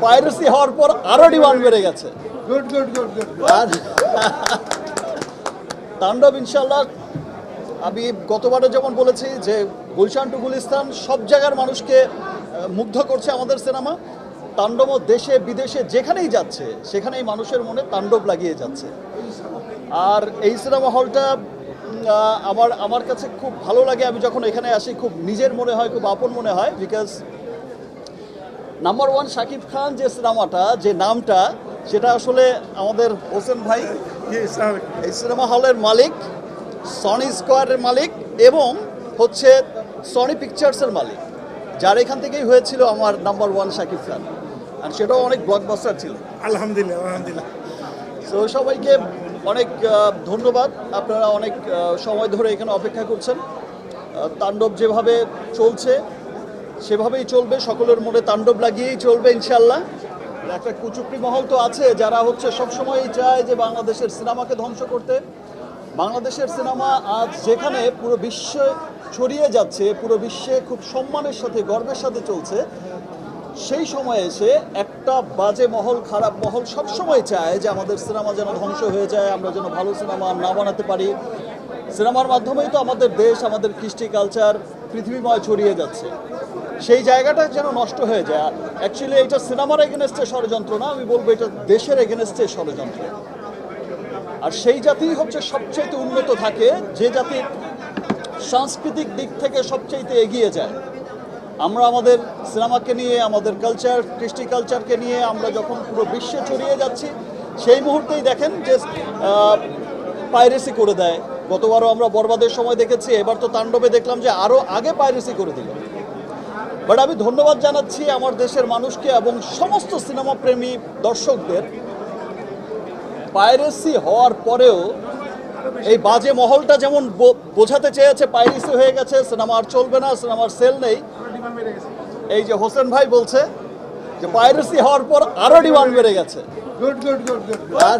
Piracy হওয়ার পর আরো ডিমান্ড বেড়ে গেছে। আর তাণ্ডব ইনশাল্লাহ, আমি গতবারে যেমন বলেছি যে গুলশান টু গুলিস্তান সব জায়গার মানুষকে মুগ্ধ করছে আমাদের সিনেমা। তাণ্ডবও দেশে বিদেশে যেখানেই যাচ্ছে সেখানেই মানুষের মনে তাণ্ডব লাগিয়ে যাচ্ছে। আর এই সিনেমা হলটা আমার কাছে খুব ভালো লাগে। আমি যখন এখানে আসি খুব নিজের মনে হয়, খুব আপন মনে হয়। Because number one Shakib Khan যে সিনেমাটা, যে নামটা, সেটা আসলে আমাদের হোসেন ভাই এই সিনেমা হলের মালিক, সনি স্কোয়ারের মালিক এবং হচ্ছে সনি পিকচার্সের মালিক, যার এখান থেকেই হয়েছিল আমার নাম্বার ওয়ান শাকিব খান। আর সেটাও অনেক ব্লকবাস্টার ছিল। আলহামদুলিল্লাহ। তো সবাইকে অনেক ধন্যবাদ। আপনারা অনেক সময় ধরে এখানে অপেক্ষা করছেন। তাণ্ডব যেভাবে চলছে সেভাবেই চলবে, সকলের মনে তাণ্ডব লাগিয়েই চলবে ইনশাল্লাহ। একটা কুচুকরি মহল তো আছে যারা হচ্ছে সবসময়ই চায় যে বাংলাদেশের সিনেমাকে ধ্বংস করতে। বাংলাদেশের সিনেমা আজ যেখানে পুরো বিশ্বে ছড়িয়ে যাচ্ছে, পুরো বিশ্বে খুব সম্মানের সাথে, গর্বের সাথে চলছে, সেই সময়ে এসে একটা বাজে মহল, খারাপ মহল সবসময় চায় যে আমাদের সিনেমা যেন ধ্বংস হয়ে যায়, আমরা যেন ভালো সিনেমা না বানাতে পারি। সিনেমার মাধ্যমেই তো আমাদের দেশ, আমাদের কৃষ্টি কালচার পৃথিবীময় ছড়িয়ে যাচ্ছে। সেই জায়গাটা যেন নষ্ট হয়ে যায়। অ্যাকচুয়ালি এটা সিনেমার এগেনস্টে ষড়যন্ত্র না, আমি বলবো এটা দেশের এগেনস্টে ষড়যন্ত্র। আর সেই জাতি হচ্ছে সবচেয়ে উন্নত থাকে যে জাতির সাংস্কৃতিক দিক থেকে সবচেয়ে এগিয়ে যায়। আমরা আমাদের সিনেমাকে নিয়ে, আমাদের কালচার, কৃষ্টি কালচারকে নিয়ে আমরা যখন পুরো বিশ্বে ছড়িয়ে যাচ্ছি, সেই মুহূর্তেই দেখেন যে পাইরেসি করে দেয়। গতবারও আমরা বরবাদের সময় দেখেছি, এবার তো তাণ্ডবে দেখলাম যে আরও আগে পাইরেসি করে দিল। বাট আমি ধন্যবাদ জানাচ্ছি আমার দেশের মানুষকে এবং সমস্ত সিনেমা প্রেমী দর্শকদের। পাইরেসি হওয়ার পরেও এই বাজে মহলটা যেমন বোঝাতে চেয়েছে পাইরেসি হয়ে গেছে, সিনেমা আর চলবে না, সিনেমার সেল নেই, এই যে হোসেন ভাই বলছে যে পাইরেসি হওয়ার পর আরো ডিমান্ড বেড়ে গেছে। গুড। আর